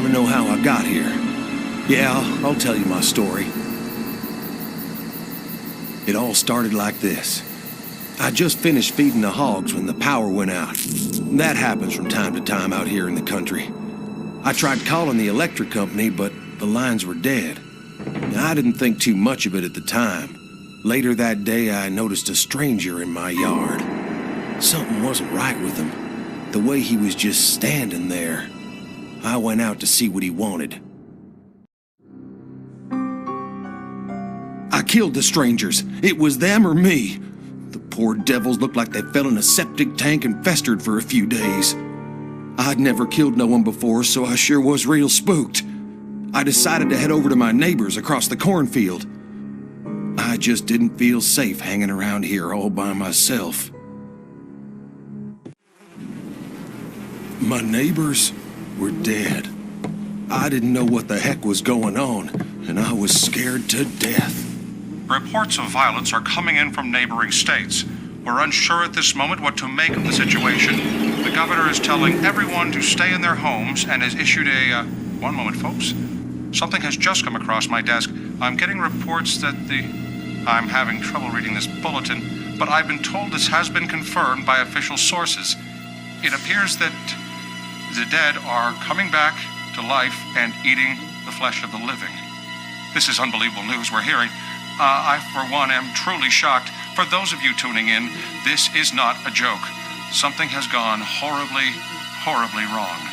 to know how I got here? Yeah, I'll tell you my story. It all started like this. I just finished feeding the hogs when the power went out. That happens from time to time out here in the country. I tried calling the electric company, but the lines were dead. I didn't think too much of it at the time. Later that day, I noticed a stranger in my yard. Something wasn't right with him. The way he was just standing there. I went out to see what he wanted. I killed the strangers. It was them or me. The poor devils looked like they fell in a septic tank and festered for a few days. I'd never killed no one before, so I sure was real spooked. I decided to head over to my neighbors across the cornfield. I just didn't feel safe hanging around here all by myself. My neighbors were dead. I didn't know what the heck was going on, and I was scared to death. Reports of violence are coming in from neighboring states. We're unsure at this moment what to make of the situation. The governor is telling everyone to stay in their homes and has issued a... One moment, folks. Something has just come across my desk. I'm getting reports that I'm having trouble reading this bulletin, but I've been told this has been confirmed by official sources. It appears that the dead are coming back to life and eating the flesh of the living. This is unbelievable news we're hearing. I, for one, am truly shocked. For those of you tuning in, this is not a joke. Something has gone horribly, horribly wrong.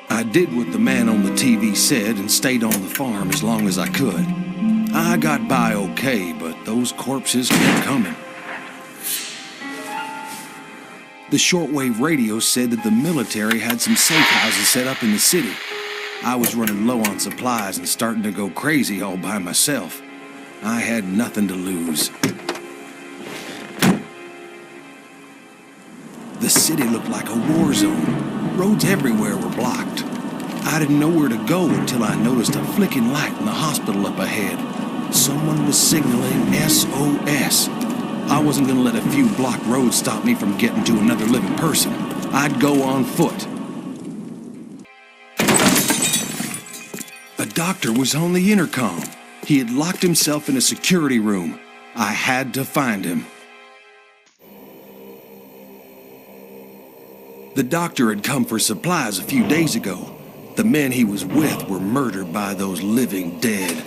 I did what the man on the TV said and stayed on the farm as long as I could. I got by okay, but those corpses kept coming. The shortwave radio said that the military had some safe houses set up in the city. I was running low on supplies and starting to go crazy all by myself. I had nothing to lose. The city looked like a war zone. Roads everywhere were blocked. I didn't know where to go until I noticed a flicking light in the hospital up ahead. Someone was signaling SOS. I wasn't going to let a few blocked roads stop me from getting to another living person. I'd go on foot. A doctor was on the intercom. He had locked himself in a security room. I had to find him. The doctor had come for supplies a few days ago. The men he was with were murdered by those living dead.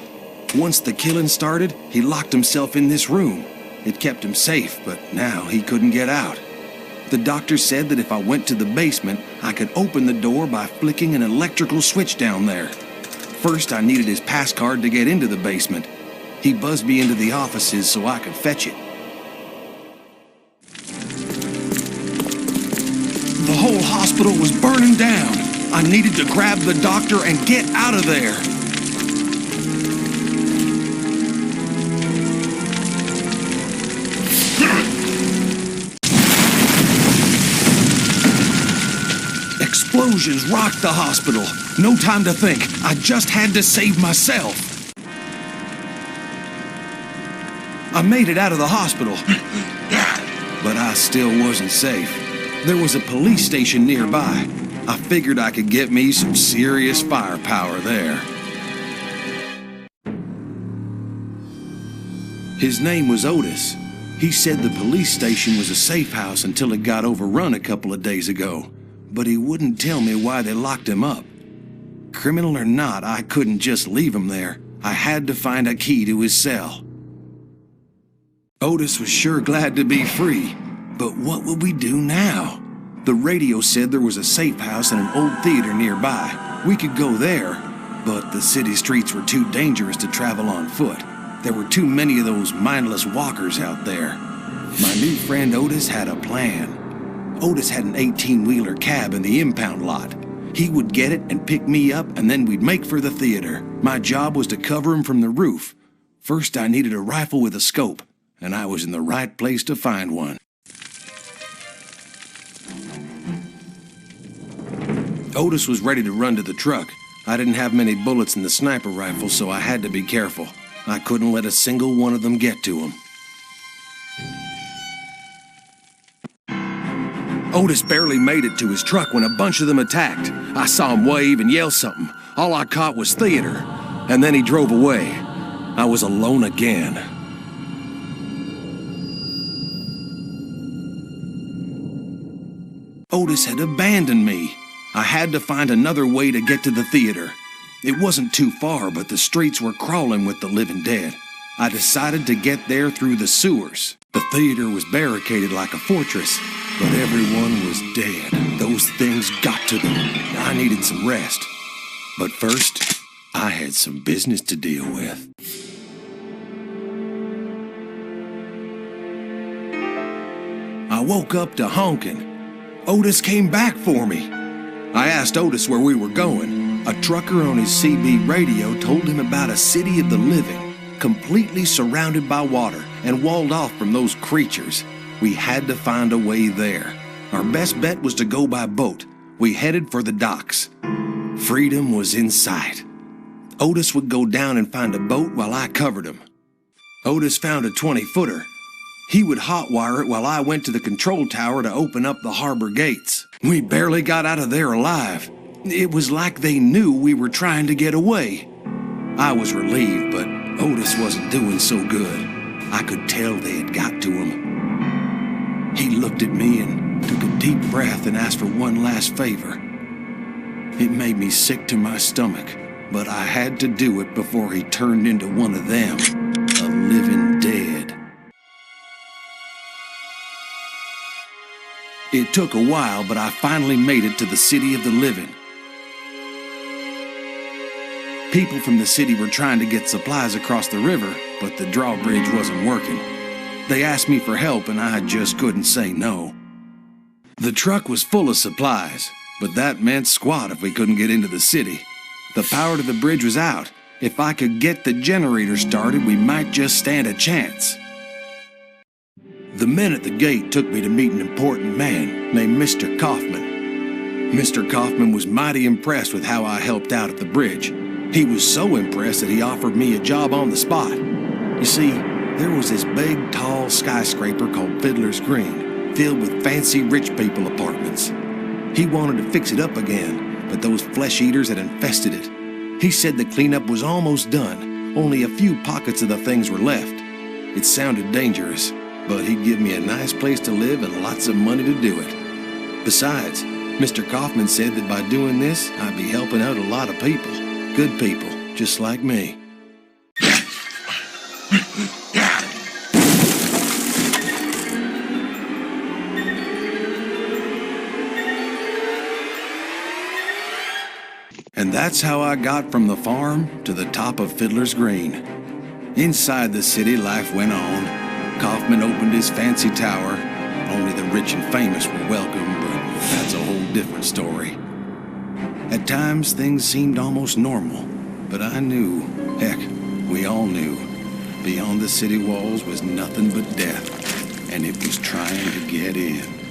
Once the killing started, he locked himself in this room. It kept him safe, but now he couldn't get out. The doctor said that if I went to the basement, I could open the door by flicking an electrical switch down there. First, I needed his pass card to get into the basement. He buzzed me into the offices so I could fetch it. The whole hospital was burning down. I needed to grab the doctor and get out of there. Explosions rocked the hospital. No time to think. I just had to save myself. I made it out of the hospital, but I still wasn't safe. There was a police station nearby. I figured I could get me some serious firepower there. His name was Otis. He said the police station was a safe house until it got overrun a couple of days ago. But he wouldn't tell me why they locked him up. Criminal or not, I couldn't just leave him there. I had to find a key to his cell. Otis was sure glad to be free, but what would we do now? The radio said there was a safe house and an old theater nearby. We could go there, but the city streets were too dangerous to travel on foot. There were too many of those mindless walkers out there. My new friend Otis had a plan. Otis had an 18-wheeler cab in the impound lot. He would get it and pick me up, and then we'd make for the theater. My job was to cover him from the roof. First, I needed a rifle with a scope, and I was in the right place to find one. Otis was ready to run to the truck. I didn't have many bullets in the sniper rifle, so I had to be careful. I couldn't let a single one of them get to him. Otis barely made it to his truck when a bunch of them attacked. I saw him wave and yell something. All I caught was theater, and then he drove away. I was alone again. Otis had abandoned me. I had to find another way to get to the theater. It wasn't too far, but the streets were crawling with the living dead. I decided to get there through the sewers. The theater was barricaded like a fortress, but everyone was dead. Those things got to them. I needed some rest. But first, I had some business to deal with. I woke up to honking. Otis came back for me. I asked Otis where we were going. A trucker on his CB radio told him about a city of the living, completely surrounded by water and walled off from those creatures. We had to find a way there. Our best bet was to go by boat. We headed for the docks. Freedom was in sight. Otis would go down and find a boat while I covered him. Otis found a 20-footer. He would hotwire it while I went to the control tower to open up the harbor gates. We barely got out of there alive. It was like they knew we were trying to get away. I was relieved, but Otis wasn't doing so good. I could tell they had got to him. He looked at me and took a deep breath and asked for one last favor. It made me sick to my stomach, but I had to do it before he turned into one of them, a living dead. It took a while, but I finally made it to the city of the living. People from the city were trying to get supplies across the river, but the drawbridge wasn't working. They asked me for help, and I just couldn't say no. The truck was full of supplies, but that meant squat if we couldn't get into the city. The power to the bridge was out. If I could get the generator started, we might just stand a chance. The men at the gate took me to meet an important man named Mr. Kaufman. Mr. Kaufman was mighty impressed with how I helped out at the bridge. He was so impressed that he offered me a job on the spot. You see, there was this big, tall skyscraper called Fiddler's Green, filled with fancy rich people apartments. He wanted to fix it up again, but those flesh eaters had infested it. He said the cleanup was almost done. Only a few pockets of the things were left. It sounded dangerous, but he'd give me a nice place to live and lots of money to do it. Besides, Mr. Kaufman said that by doing this, I'd be helping out a lot of people. Good people, just like me. And that's how I got from the farm to the top of Fiddler's Green. Inside the city, life went on. Kaufman opened his fancy tower. Only the rich and famous were welcome, but that's a whole different story. At times, things seemed almost normal, but I knew, heck, we all knew, beyond the city walls was nothing but death, and it was trying to get in.